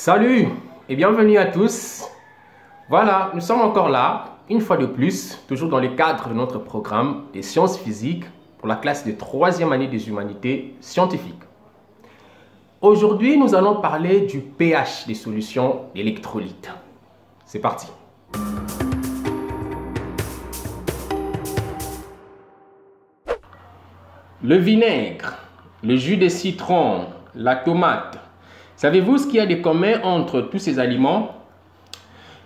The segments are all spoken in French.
Salut et bienvenue à tous. Voilà, nous sommes encore là, une fois de plus, toujours dans le cadre de notre programme des sciences physiques pour la classe de 3e année des humanités scientifiques. Aujourd'hui, nous allons parler du pH des solutions d'électrolytes. C'est parti. Le vinaigre, le jus de citron, la tomate. Savez-vous ce qu'il y a de commun entre tous ces aliments?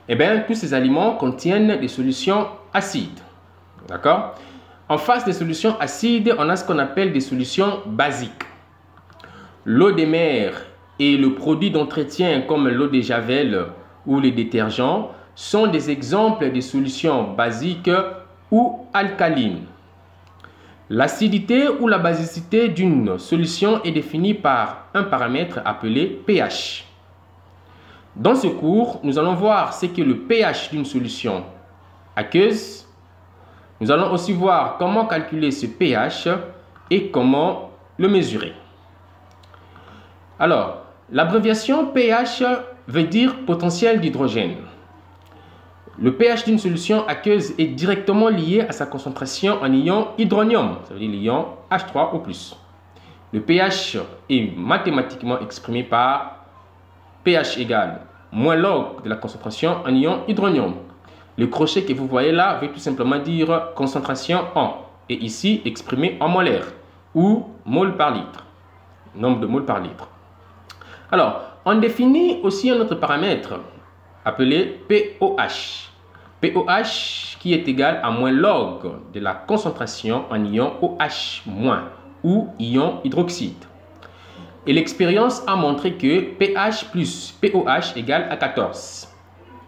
Eh bien, tous ces aliments contiennent des solutions acides. D'accord? En face des solutions acides, on a ce qu'on appelle des solutions basiques. L'eau de mer et le produit d'entretien comme l'eau de javel ou les détergents sont des exemples de solutions basiques ou alcalines. L'acidité ou la basicité d'une solution est définie par un paramètre appelé pH. Dans ce cours, nous allons voir ce qu'est le pH d'une solution aqueuse. Nous allons aussi voir comment calculer ce pH et comment le mesurer. Alors, l'abréviation pH veut dire potentiel d'hydrogène. Le pH d'une solution aqueuse est directement lié à sa concentration en ion hydronium, ça veut dire l'ion H3 ou plus. Le pH est mathématiquement exprimé par pH égale moins log de la concentration en ion hydronium. Le crochet que vous voyez là veut tout simplement dire concentration en, et ici exprimé en molaire ou mol par litre, nombre de moles par litre. Alors, on définit aussi un autre paramètre appelé pOH. pOH qui est égal à moins log de la concentration en ion OH- ou ion hydroxyde. Et l'expérience a montré que pH plus pOH égale à 14.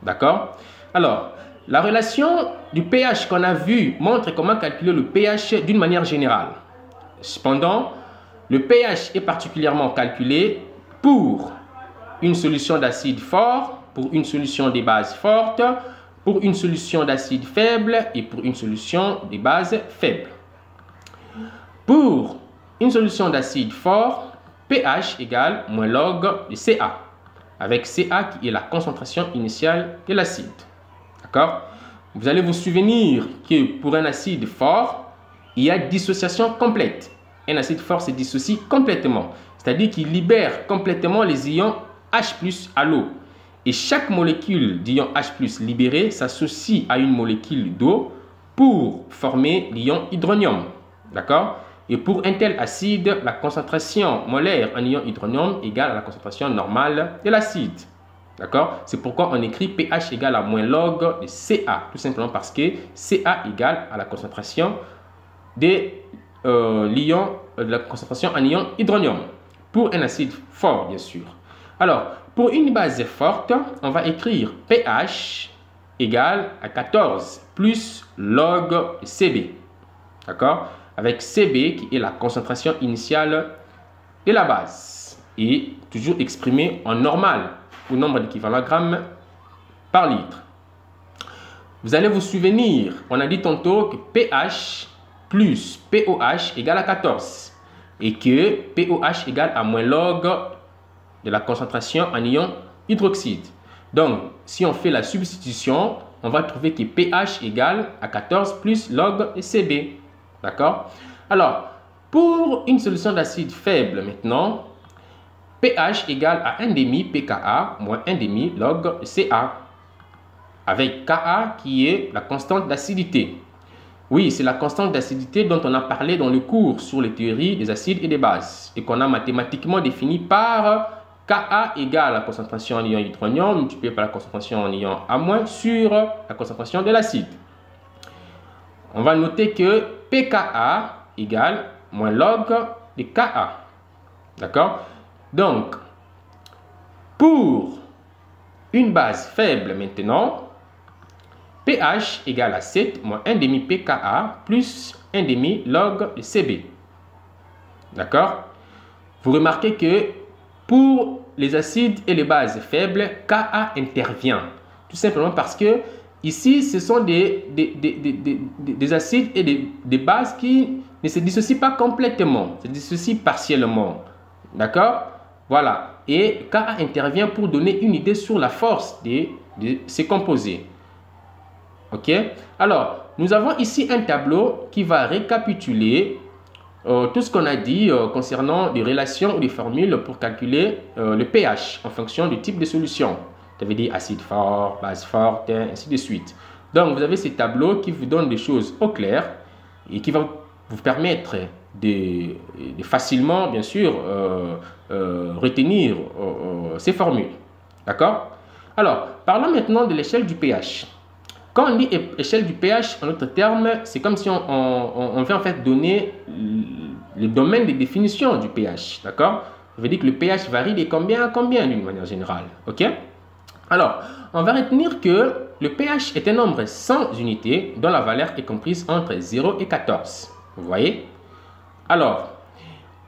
D'accord? Alors, la relation du pH qu'on a vu montre comment calculer le pH d'une manière générale. Cependant, le pH est particulièrement calculé pour une solution d'acide fort, pour une solution de base forte, pour une solution d'acide faible et pour une solution de base faible. Pour une solution d'acide fort, pH égale moins log de Ca, avec Ca qui est la concentration initiale de l'acide. D'accord? Vous allez vous souvenir que pour un acide fort, il y a dissociation complète. Un acide fort se dissocie complètement, c'est-à-dire qu'il libère complètement les ions H+ à l'eau. Et chaque molécule d'ion H+ libérée s'associe à une molécule d'eau pour former l'ion hydronium. D'accord? Et pour un tel acide, la concentration molaire en ion hydronium égale à la concentration normale de l'acide. D'accord? C'est pourquoi on écrit pH égale à moins log de Ca, tout simplement parce que Ca égale à la concentration de la concentration en ion hydronium. Pour un acide fort, bien sûr. Alors, pour une base forte, on va écrire pH égale à 14 plus log de Cb. D'accord? Avec Cb qui est la concentration initiale de la base. Et toujours exprimé en normal, au nombre d'équivalents grammes par litre. Vous allez vous souvenir, on a dit tantôt que pH plus pOH égale à 14. Et que pOH égale à moins log de la concentration en ion hydroxyde. Donc, si on fait la substitution, on va trouver que pH égale à 14 plus log de Cb. D'accord? Alors, pour une solution d'acide faible maintenant, pH égale à 1,5 pKa moins 1,5 log de Ca. Avec Ka qui est la constante d'acidité. Oui, c'est la constante d'acidité dont on a parlé dans le cours sur les théories des acides et des bases et qu'on a mathématiquement défini par Ka égale la concentration en ion hydronium multiplié par la concentration en ion A- sur la concentration de l'acide. On va noter que pKa égale moins log de Ka. D'accord? Donc, pour une base faible maintenant, pH égale à 7 moins 1,5 pKa plus 1,5 log de Cb. D'accord? Vous remarquez que pour les acides et les bases faibles, Ka intervient. Tout simplement parce que ici, ce sont des acides et des bases qui ne se dissocient pas complètement, se dissocient partiellement. D'accord? Voilà. Et Ka intervient pour donner une idée sur la force de ces composés. Ok? Alors, nous avons ici un tableau qui va récapituler tout ce qu'on a dit concernant des relations ou des formules pour calculer le pH en fonction du type de solution. Ça veut dire acide fort, base forte, ainsi de suite. Donc, vous avez ces tableaux qui vous donnent des choses au clair et qui vont vous permettre de facilement, bien sûr, retenir ces formules. D'accord? Alors, parlons maintenant de l'échelle du pH. Quand on dit échelle du pH, en d'autres termes, c'est comme si on veut en fait donner le domaine de définition du pH. D'accord? Ça veut dire que le pH varie de combien à combien d'une manière générale. Ok? Alors, on va retenir que le pH est un nombre sans unité dont la valeur est comprise entre 0 et 14. Vous voyez? Alors,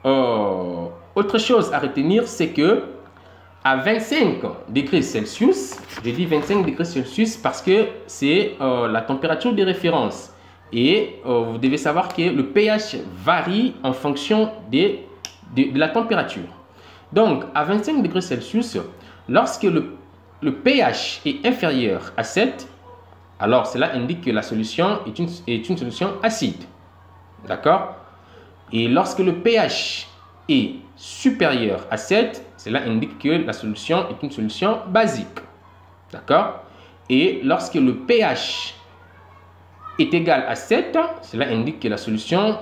autre chose à retenir, c'est que à 25 degrés Celsius, je dis 25 degrés Celsius parce que c'est la température de référence. Et vous devez savoir que le pH varie en fonction de la température. Donc, à 25 degrés Celsius, lorsque le pH est inférieur à 7, alors cela indique que la solution est une solution acide. D'accord? Et lorsque le pH est supérieur à 7, cela indique que la solution est une solution basique. D'accord? Et lorsque le pH est égal à 7, cela indique que la solution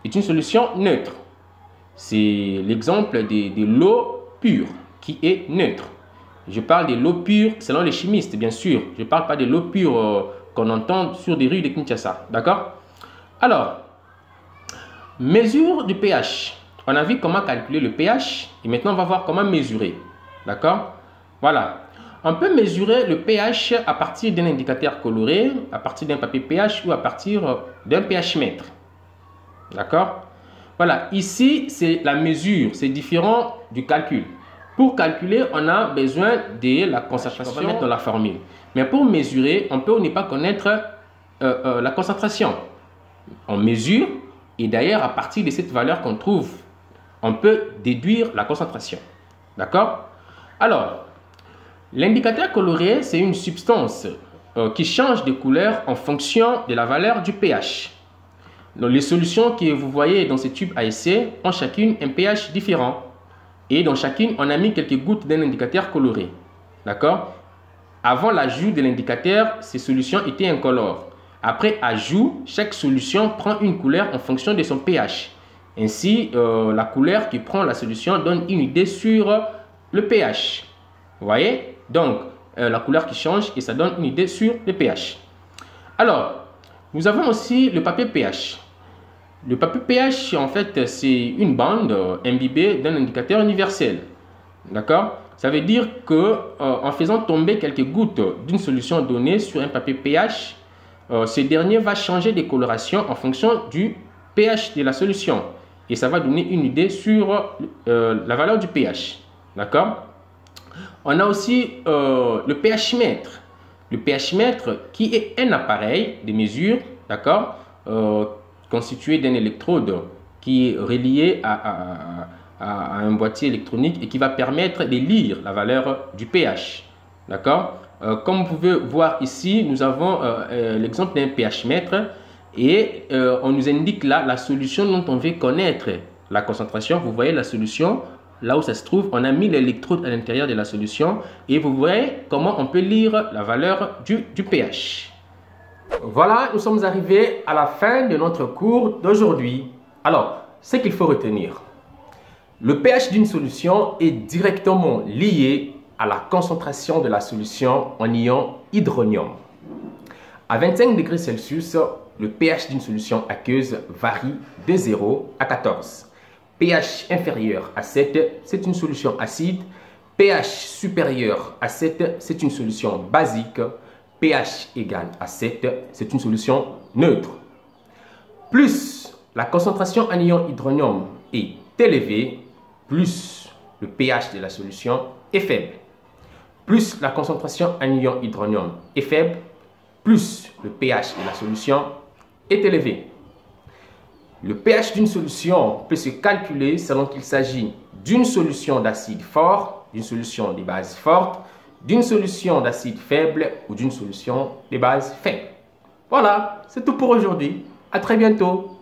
est une solution neutre. C'est l'exemple de l'eau pure qui est neutre. Je parle de l'eau pure selon les chimistes, bien sûr. Je ne parle pas de l'eau pure qu'on entend sur des rues de Kinshasa. D'accord? Alors, mesure du pH. On a vu comment calculer le pH et maintenant on va voir comment mesurer. D'accord? Voilà. On peut mesurer le pH à partir d'un indicateur coloré, à partir d'un papier pH ou à partir d'un pH mètre. D'accord? Voilà. Ici, c'est la mesure. C'est différent du calcul. Pour calculer, on a besoin de la concentration. On va mettre dans la formule. Mais pour mesurer, on peut ne pas connaître la concentration. On mesure et d'ailleurs, à partir de cette valeur qu'on trouve, on peut déduire la concentration. D'accord? Alors, l'indicateur coloré, c'est une substance qui change de couleur en fonction de la valeur du pH. Donc, les solutions que vous voyez dans ces tubes à essai ont chacune un pH différent. Et dans chacune, on a mis quelques gouttes d'un indicateur coloré. D'accord? Avant l'ajout de l'indicateur, ces solutions étaient incolores. Après ajout, chaque solution prend une couleur en fonction de son pH. Ainsi, la couleur qui prend la solution donne une idée sur le pH. Vous voyez? Donc, la couleur qui change et ça donne une idée sur le pH. Alors, nous avons aussi le papier pH. Le papier pH, en fait, c'est une bande imbibée d'un indicateur universel. D'accord? Ça veut dire que en faisant tomber quelques gouttes d'une solution donnée sur un papier pH, ce dernier va changer de coloration en fonction du pH de la solution. Et ça va donner une idée sur la valeur du pH. D'accord? On a aussi le pH mètre. Le pH mètre qui est un appareil de mesure, d'accord, constitué d'un électrode qui est relié à un boîtier électronique et qui va permettre de lire la valeur du pH. D'accord? Comme vous pouvez voir ici, nous avons l'exemple d'un pH mètre et on nous indique là la solution dont on veut connaître la concentration. Vous voyez la solution, là où ça se trouve, on a mis l'électrode à l'intérieur de la solution et vous voyez comment on peut lire la valeur du pH. Voilà, nous sommes arrivés à la fin de notre cours d'aujourd'hui. Alors, ce qu'il faut retenir, le pH d'une solution est directement lié à la concentration de la solution en ion hydronium. À 25 degrés Celsius, le pH d'une solution aqueuse varie de 0 à 14. pH inférieur à 7, c'est une solution acide. pH supérieur à 7, c'est une solution basique. pH égal à 7, c'est une solution neutre. Plus la concentration en ion hydronium est élevée, plus le pH de la solution est faible. Plus la concentration en ion hydronium est faible, plus le pH de la solution est élevé. Le pH d'une solution peut se calculer selon qu'il s'agit d'une solution d'acide fort, d'une solution de base forte, d'une solution d'acide faible ou d'une solution de base faible. Voilà, c'est tout pour aujourd'hui. À très bientôt.